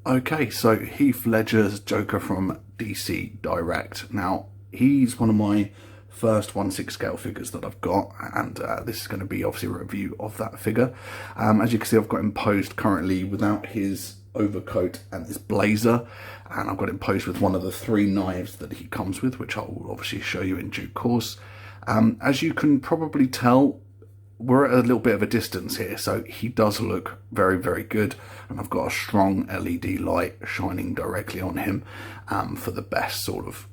Okay, so Heath Ledger's Joker from DC Direct. Now, he's one of my first 1/6 scale figures that I've got, and this is going to be obviously a review of that figure. As you can see, I've got him posed currently without his overcoat and his blazer, and I've got him posed with one of the 3 knives that he comes with, which I will obviously show you in due course. As you can probably tell, we're at a little bit of a distance here, so he does look very, very good, and I've got a strong LED light shining directly on him for the best sort of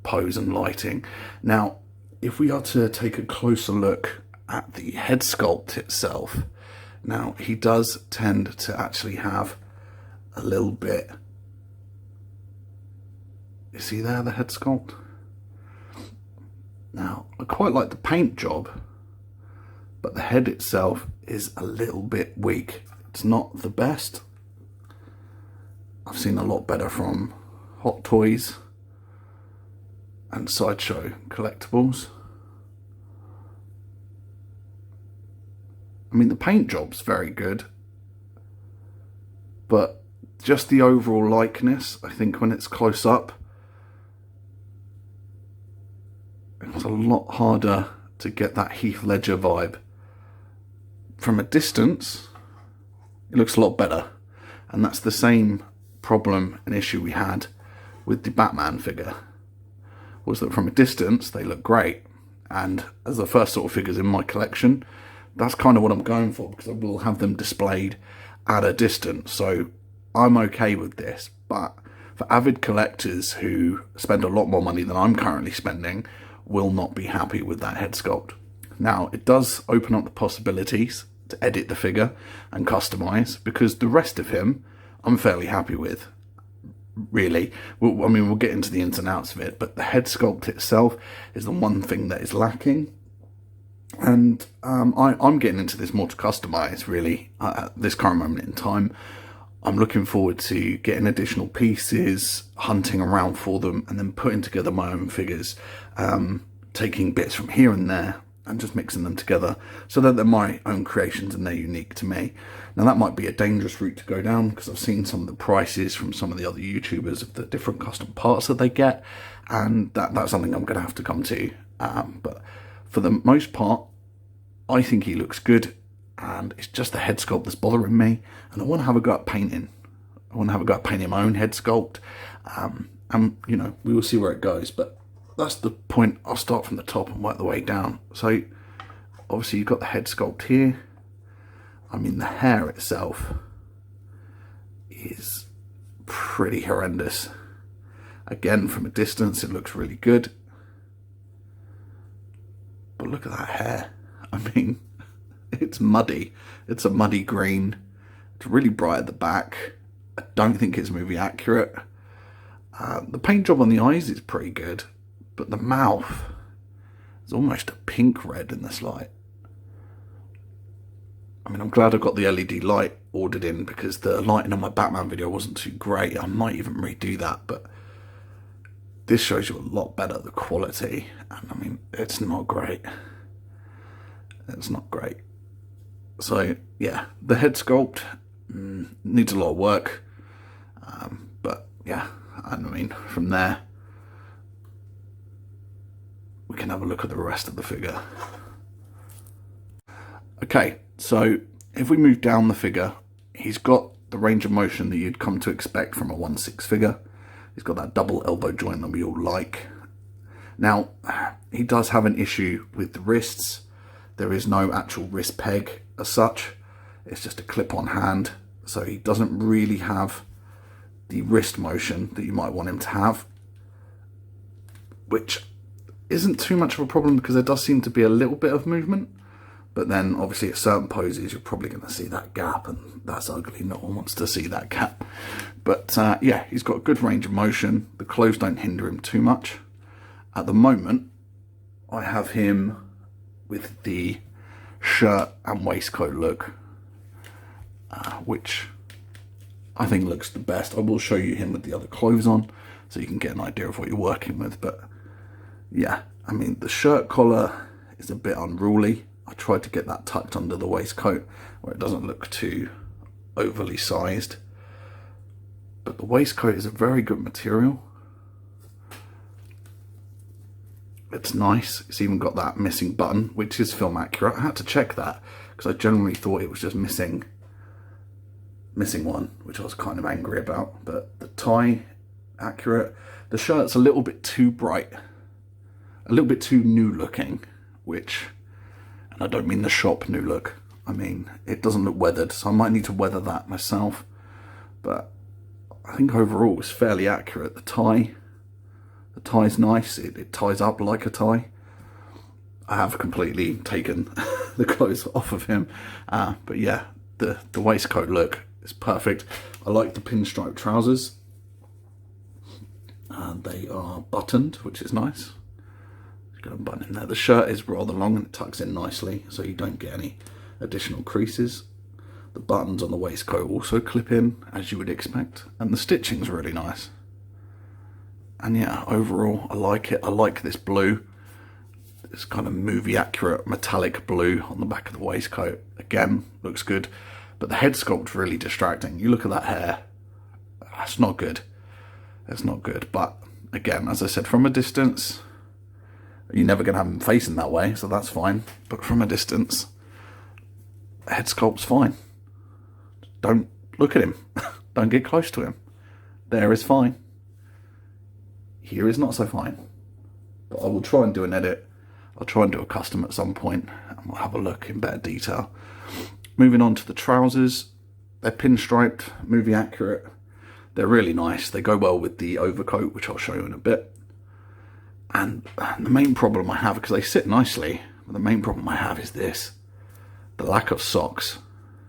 pose and lighting. Now, if we are to take a closer look at the head sculpt itself, now he does tend to actually have a little bit, you see there, the head sculpt? Now, I quite like the paint job, but the head itself is a little bit weak. It's not the best. I've seen a lot better from Hot Toys and Sideshow collectibles. I mean, the paint job's very good, but just the overall likeness, I think when it's close up, it's a lot harder to get that Heath Ledger vibe. From a distance, it looks a lot better, and that's the same problem and issue we had with the Batman figure, was that from a distance they look great, and as the first sort of figures in my collection, that's kind of what I'm going for, because I will have them displayed at a distance, so I'm okay with this. But for avid collectors who spend a lot more money than I'm currently spending, will not be happy with that head sculpt. Now, it does open up the possibilities to edit the figure and customize, because the rest of him I'm fairly happy with, really. I mean, we'll get into the ins and outs of it, but the head sculpt itself is the one thing that is lacking. And I'm getting into this more to customize, really, at this current moment in time. I'm looking forward to getting additional pieces, hunting around for them, and then putting together my own figures, taking bits from here and there and just mixing them together so that they're my own creations and they're unique to me. Now, that might be a dangerous route to go down, because I've seen some of the prices from some of the other YouTubers of the different custom parts that they get, and that's something I'm going to have to come to. But for the most part, I think he looks good, and it's just the head sculpt that's bothering me, and I want to have a go at painting. I want to have a go at painting my own head sculpt, and, you know, we will see where it goes, but that's the point. I'll start from the top and work the way down. So obviously you've got the head sculpt here. I mean, the hair itself is pretty horrendous. Again, from a distance it looks really good, but look at that hair. I mean, it's muddy. It's a muddy green. It's really bright at the back. I don't think it's movie accurate. The paint job on the eyes is pretty good, but the mouth is almost a pink red in this light. I mean, I'm glad I got the LED light ordered in, because the lighting on my Batman video wasn't too great. I might even redo that, but this shows you a lot better the quality, and I mean, it's not great. It's not great. So yeah, the head sculpt needs a lot of work, but yeah, I mean, from there we can have a look at the rest of the figure. Okay, so if we move down the figure, he's got the range of motion that you'd come to expect from a 1/6 figure. He's got that double elbow joint that we all like. Now, he does have an issue with the wrists. There is no actual wrist peg as such. It's just a clip-on hand, so he doesn't really have the wrist motion that you might want him to have, which isn't too much of a problem, because there does seem to be a little bit of movement, but then obviously at certain poses you're probably going to see that gap, and that's ugly. No one wants to see that gap. But yeah, he's got a good range of motion. The clothes don't hinder him too much. At the moment, I have him with the shirt and waistcoat look, which I think looks the best. I will show you him with the other clothes on, so you can get an idea of what you're working with. But yeah, I mean, the shirt collar is a bit unruly. I tried to get that tucked under the waistcoat where it doesn't look too overly sized. But the waistcoat is a very good material. It's nice. It's even got that missing button, which is film accurate. I had to check that because I generally thought it was just missing one, which I was kind of angry about. But the tie, accurate. The shirt's a little bit too bright, a little bit too new looking, which, and I don't mean the shop new look, I mean it doesn't look weathered, so I might need to weather that myself. But I think overall it's fairly accurate. The tie's nice. It ties up like a tie. I have completely taken the clothes off of him, but yeah, the waistcoat look is perfect. I like the pinstripe trousers. They are buttoned, which is nice. You've got a button in there. The shirt is rather long and it tucks in nicely, so you don't get any additional creases. The buttons on the waistcoat also clip in, as you would expect, and the stitching's really nice. And yeah, overall, I like it. I like this blue. This kind of movie accurate metallic blue on the back of the waistcoat. Again, looks good. But the head sculpt's really distracting. You look at that hair. That's not good. It's not good. But again, as I said, from a distance, you're never going to have him facing that way, so that's fine. But from a distance, the head sculpt's fine. Don't look at him. Don't get close to him. There is fine. Here is not so fine. But I will try and do an edit. I'll try and do a custom at some point, and we'll have a look in better detail. Moving on to the trousers. They're pinstriped, movie accurate. They're really nice. They go well with the overcoat, which I'll show you in a bit. And the main problem I have, because they sit nicely, but the main problem I have is this. The lack of socks.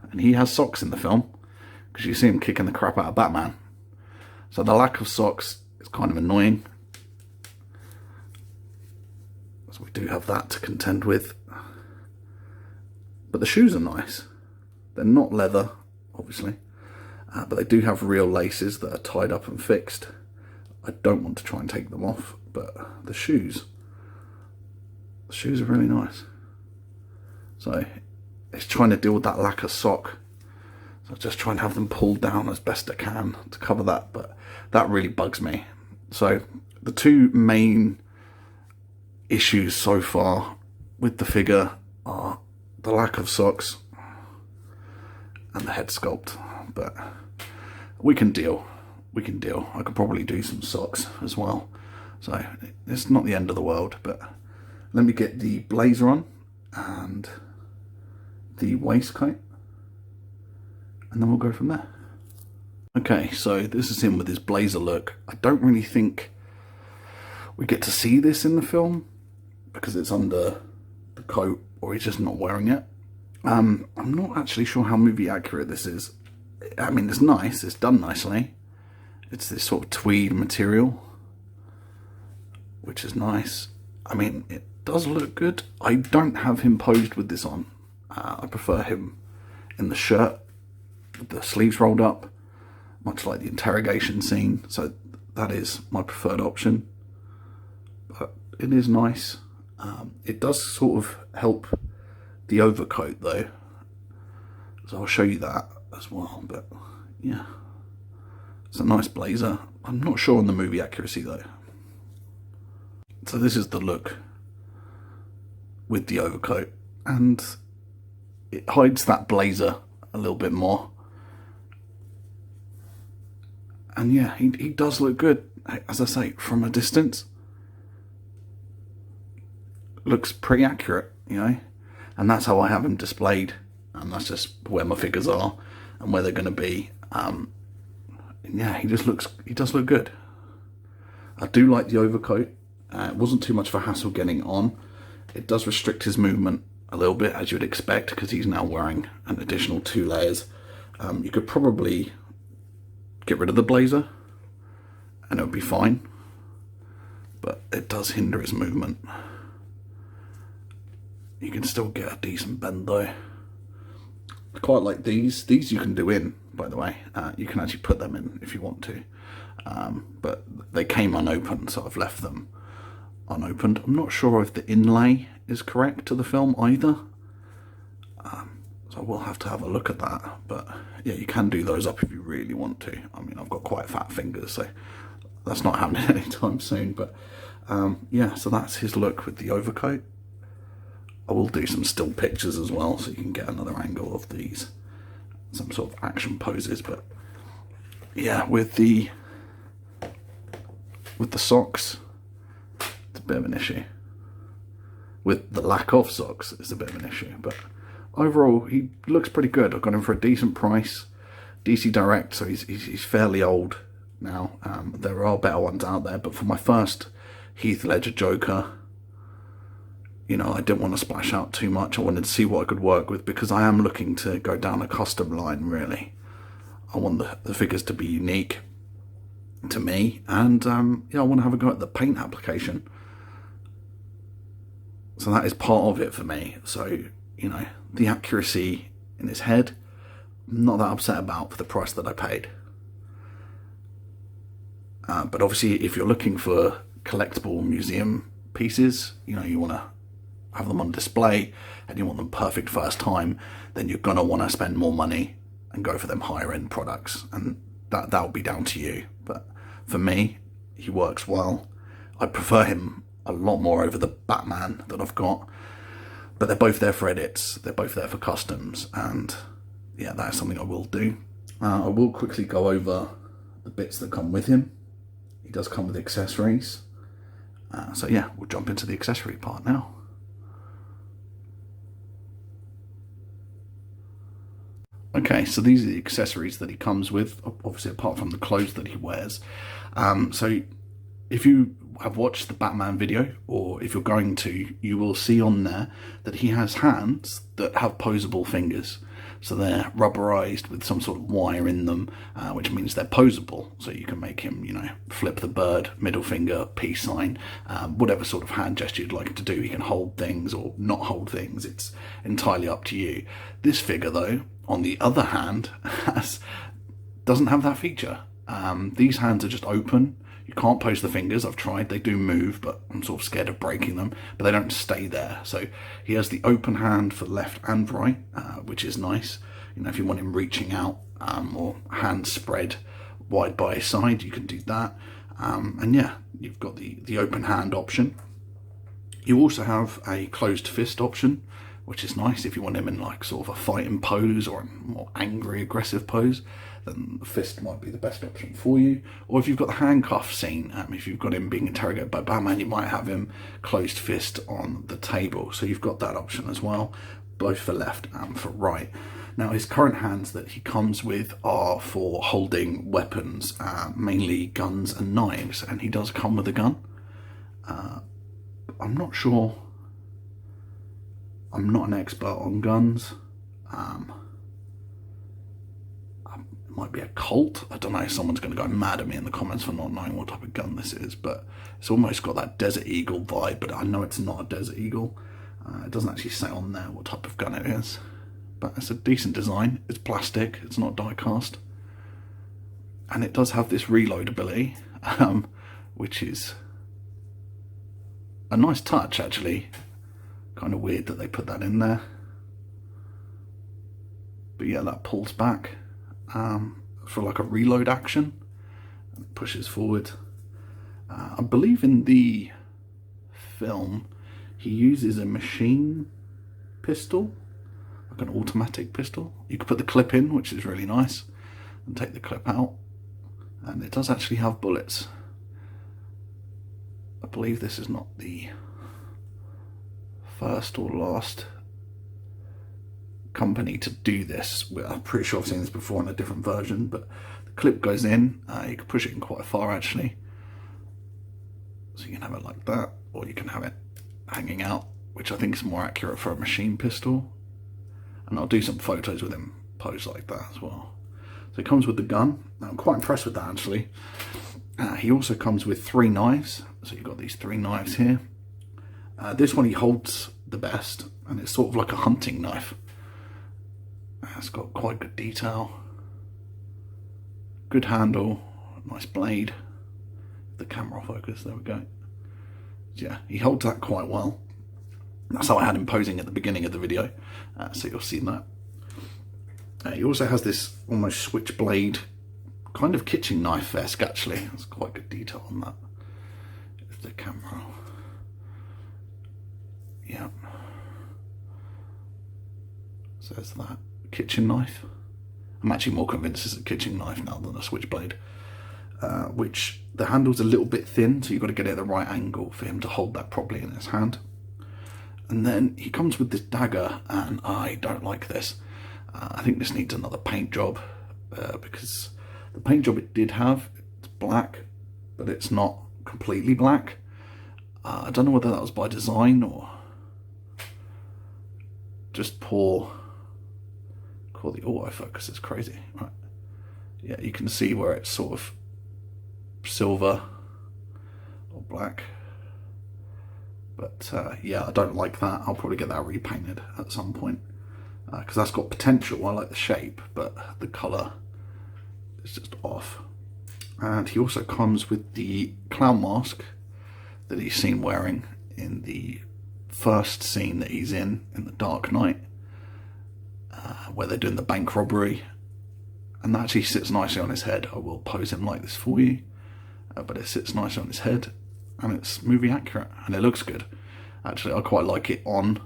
And he has socks in the film, because you see him kicking the crap out of Batman. So the lack of socks is kind of annoying. So we do have that to contend with. But the shoes are nice. They're not leather, obviously. But they do have real laces that are tied up and fixed. I don't want to try and take them off, but the shoes are really nice. So it's trying to deal with that lack of sock. So I just try and have them pulled down as best I can to cover that, but that really bugs me. So the two main issues so far with the figure are the lack of socks and the head sculpt, but we can deal. I could probably do some socks as well, so it's not the end of the world. But let me get the blazer on and the waistcoat, and then we'll go from there. Okay, so this is him with his blazer look. I don't really think we get to see this in the film because it's under the coat, or he's just not wearing it. I'm not actually sure how movie accurate this is. I mean, it's nice, it's done nicely. It's this sort of tweed material, which is nice. I mean, it does look good. I don't have him posed with this on. I prefer him in the shirt with the sleeves rolled up, much like the interrogation scene. So that is my preferred option. But it is nice. It does sort of help the overcoat though, so I'll show you that as well. But yeah, it's a nice blazer. I'm not sure on the movie accuracy though. So this is the look with the overcoat, and it hides that blazer a little bit more. And yeah, he does look good. As I say, from a distance, looks pretty accurate, you know. And that's how I have him displayed, and that's just where my figures are and where they're going to be. Yeah, he does look good. I do like the overcoat. It wasn't too much of a hassle getting on. It does restrict his movement a little bit, as you would expect, because he's now wearing an additional 2 layers. You could probably get rid of the blazer and it would be fine, but it does hinder his movement. You can still get a decent bend though. I quite like these. These you can do in, by the way. You can actually put them in if you want to. But they came unopened, so I've left them unopened. I'm not sure if the inlay is correct to the film either. So I'll will have to have a look at that. But yeah, you can do those up if you really want to. I mean, I've got quite fat fingers, so that's not happening anytime soon. But yeah, so that's his look with the overcoat. I will do some still pictures as well, so you can get another angle of these, some sort of action poses. But yeah, with the socks, it's a bit of an issue. With the lack of socks, it's a bit of an issue. But overall, he looks pretty good. I've got him for a decent price. DC Direct, so he's fairly old now. There are better ones out there, but for my first Heath Ledger Joker, you know, I didn't want to splash out too much. I wanted to see what I could work with, because I am looking to go down a custom line, really. I want the figures to be unique to me, and yeah, I want to have a go at the paint application. So that is part of it for me. So, you know, the accuracy in his head, I'm not that upset about for the price that I paid. But obviously, if you're looking for collectible museum pieces, you know, you want to have them on display and you want them perfect first time, then you're going to want to spend more money and go for them higher end products, and that'll be down to you. But for me, he works well. I prefer him a lot more over the Batman that I've got, but they're both there for edits, they're both there for customs, and yeah, that is something I will do. I will quickly go over the bits that come with him. He does come with accessories, so yeah, we'll jump into the accessory part now. Okay, so these are the accessories that he comes with, obviously apart from the clothes that he wears. So if you have watched the Batman video, or if you're going to, you will see on there that he has hands that have posable fingers. So they're rubberized with some sort of wire in them, which means they're posable. So you can make him, you know, flip the bird, middle finger, peace sign, whatever sort of hand gesture you'd like him to do. He can hold things or not hold things. It's entirely up to you. This figure, though, on the other hand, doesn't have that feature. These hands are just open. You can't pose the fingers. I've tried. They do move, but I'm sort of scared of breaking them. But they don't stay there. So he has the open hand for left and right, which is nice. You know, if you want him reaching out, or hands spread wide by his side, you can do that. And yeah, you've got the open hand option. You also have a closed fist option, which is nice if you want him in like sort of a fighting pose or a more angry, aggressive pose. Then the fist might be the best option for you. Or if you've got the handcuff scene, if you've got him being interrogated by Batman, you might have him closed fist on the table. So you've got that option as well, both for left and for right. Now, his current hands that he comes with are for holding weapons, mainly guns and knives, and he does come with a gun. I'm not sure. I'm not an expert on guns. It might be a Colt. I don't know. Someone's going to go mad at me in the comments for not knowing what type of gun this is, but it's almost got that Desert Eagle vibe, but I know it's not a Desert Eagle. It doesn't actually say on there what type of gun it is, but it's a decent design. It's plastic. It's not die cast, and it does have this reload ability, which is a nice touch, actually. Kind of weird that they put that in there, but yeah, that pulls back for like a reload action, and it pushes forward. I believe in the film he uses a machine pistol, like an automatic pistol. You can put the clip in, which is really nice, and take the clip out, and it does actually have bullets. I believe this is not the first or last company to do this. I'm pretty sure I've seen this before in a different version, but the clip goes in. You can push it in quite far, actually. So you can have it like that, or you can have it hanging out, which I think is more accurate for a machine pistol. And I'll do some photos with him posed like that as well. So it comes with the gun. I'm quite impressed with that, actually. He also comes with 3 knives. So you've got these 3 knives here. This one he holds the best, and it's sort of like a hunting knife. It's got quite good detail, good handle, nice blade. The camera focus, there we go. Yeah, he holds that quite well. That's how I had him posing at the beginning of the video, so you'll see that. He also has this almost switchblade kind of kitchen knife esque, actually. There's quite good detail on that. If the camera, yeah, says that kitchen knife. I'm actually more convinced it's a kitchen knife now than a switchblade. Which the handle's a little bit thin, so you've got to get it at the right angle for him to hold that properly in his hand. And then he comes with this dagger, and I don't like this. I think this needs another paint job, because the paint job it did have, it's black, but it's not completely black. I don't know whether that was by design or just poor quality. The autofocus is crazy. Right. Yeah, you can see where it's sort of silver or black. But yeah, I don't like that. I'll probably get that repainted at some point, because that's got potential. I like the shape, but the colour is just off. And he also comes with the clown mask that he's seen wearing in the first scene that he's in The Dark Knight, where they're doing the bank robbery. And that actually sits nicely on his head. I will pose him like this for you, but it sits nicely on his head, and it's movie accurate, and it looks good. Actually, I quite like it on.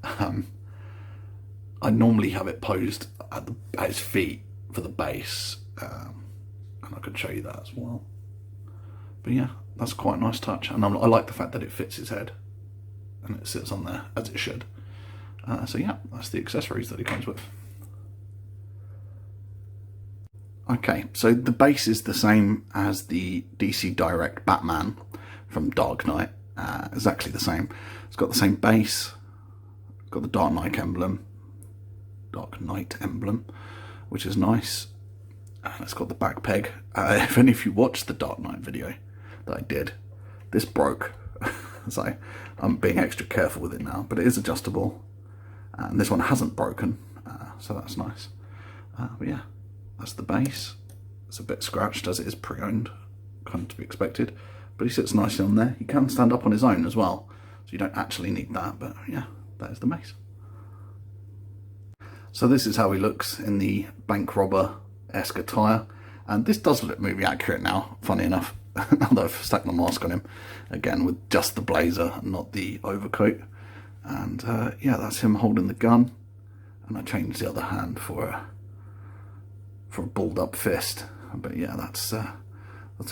I normally have it posed at his feet for the base, and I can show you that as well. But yeah, that's quite a nice touch, and I like the fact that it fits his head, and it sits on there as it should. So yeah, that's the accessories that he comes with. Okay, so the base is the same as the DC Direct Batman from Dark Knight. Exactly the same. It's got the same base. It's got the Dark Knight emblem, which is nice. And it's got the back peg. If any of you watched the Dark Knight video that I did, this broke. So I'm being extra careful with it now, but it is adjustable. And this one hasn't broken, so that's nice. But yeah, that's the base. It's a bit scratched as it is pre-owned, kind of to be expected, but he sits nicely on there. He can stand up on his own as well, so you don't actually need that, but yeah, that is the base. So this is how he looks in the bank robber-esque attire, and this does look movie accurate now, funny enough, now that I've stuck the mask on him, again with just the blazer and not the overcoat. And yeah, that's him holding the gun, and I changed the other hand for a balled up fist. But yeah, that's a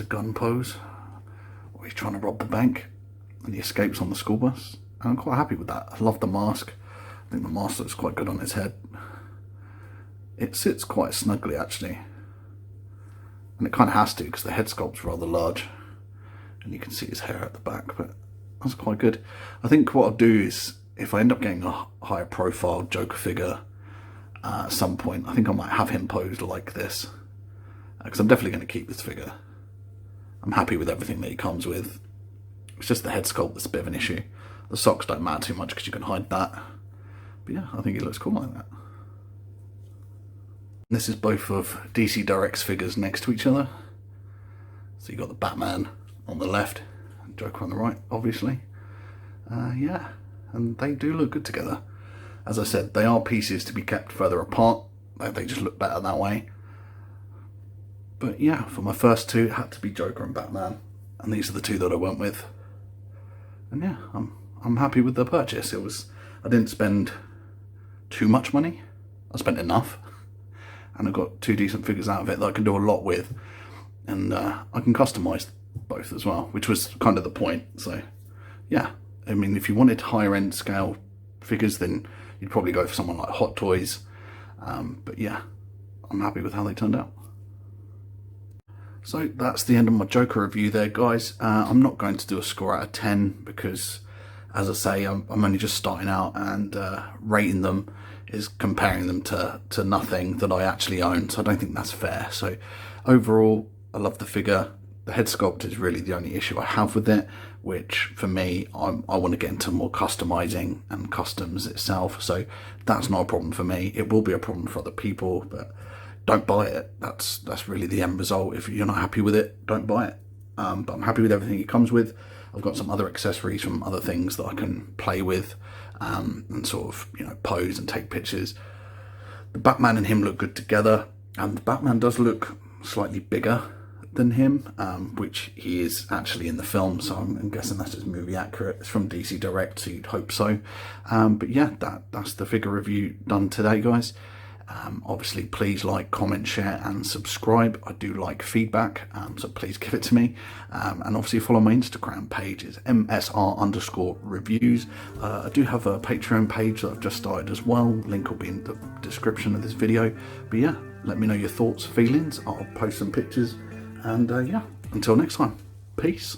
gun pose where he's trying to rob the bank, and he escapes on the school bus. And I'm quite happy with that. I love the mask. I think the mask looks quite good on his head. It sits quite snugly actually, and it kind of has to because the head sculpt's rather large, and you can see his hair at the back. But that's quite good. I think what I'll do is, if I end up getting a higher profile Joker figure at some point, I think I might have him posed like this, because I'm definitely going to keep this figure. I'm happy with everything that he comes with. It's just the head sculpt that's a bit of an issue. The socks don't matter too much because you can hide that. But yeah, I think it looks cool like that. This is both of DC Direct's figures next to each other. So you got the Batman on the left, and Joker on the right, obviously. Yeah, and they do look good together. As I said, they are pieces to be kept further apart. They just look better that way. But yeah, for my first two, it had to be Joker and Batman, and these are the two that I went with. And yeah, I'm happy with the purchase. I didn't spend too much money. I spent enough, and I got two decent figures out of it that I can do a lot with, and I can customise both as well, which was kind of the point. So yeah, I mean, if you wanted higher end scale figures, then you'd probably go for someone like Hot Toys. But yeah, I'm happy with how they turned out. So that's the end of my Joker review there, guys. I'm not going to do a score out of 10 because, as I say, I'm only just starting out, and rating them is comparing them to nothing that I actually own, so I don't think that's fair. So overall, I love the figure. The head sculpt is really the only issue I have with it, which for me, I want to get into more customizing and customs itself, so that's not a problem for me. It will be a problem for other people, but don't buy it. That's really the end result. If you're not happy with it, don't buy it. But I'm happy with everything it comes with. I've got some other accessories from other things that I can play with, and sort of, you know, pose and take pictures. The Batman and him look good together, and the Batman does look slightly bigger than him, which he is actually in the film, so I'm guessing that's just movie accurate. It's from DC Direct, so you'd hope so. But yeah, that's the figure review done today, guys. Obviously, please like, comment, share and subscribe. I do like feedback, so please give it to me. And obviously follow my Instagram page, it's MSR_reviews. I do have a Patreon page that I've just started as well. Link will be in the description of this video. But yeah, let me know your thoughts, feelings. I'll post some pictures. And yeah, until next time, peace.